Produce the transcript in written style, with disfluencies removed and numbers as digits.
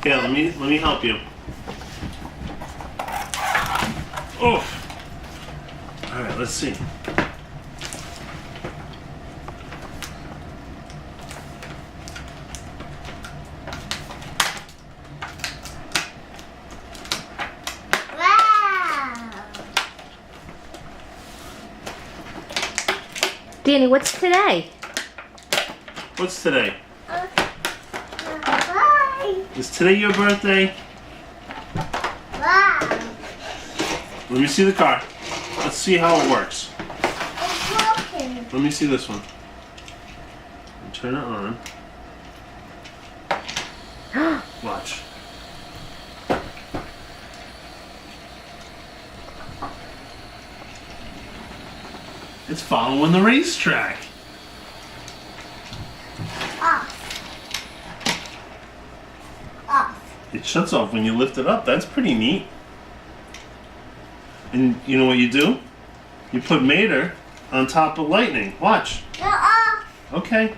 Okay, let me help you. Oh. All right, let's see. Wow. Danny, what's today? What's today? Bye. Is today your birthday? Wow. Let me see the car. Let's see how it works. It's broken. Let me see this one. Turn it on. Watch. It's following the racetrack. Off. Off. It shuts off when you lift it up. That's pretty neat. And you know what you do? You put Mater on top of Lightning. Watch. No, off. Okay.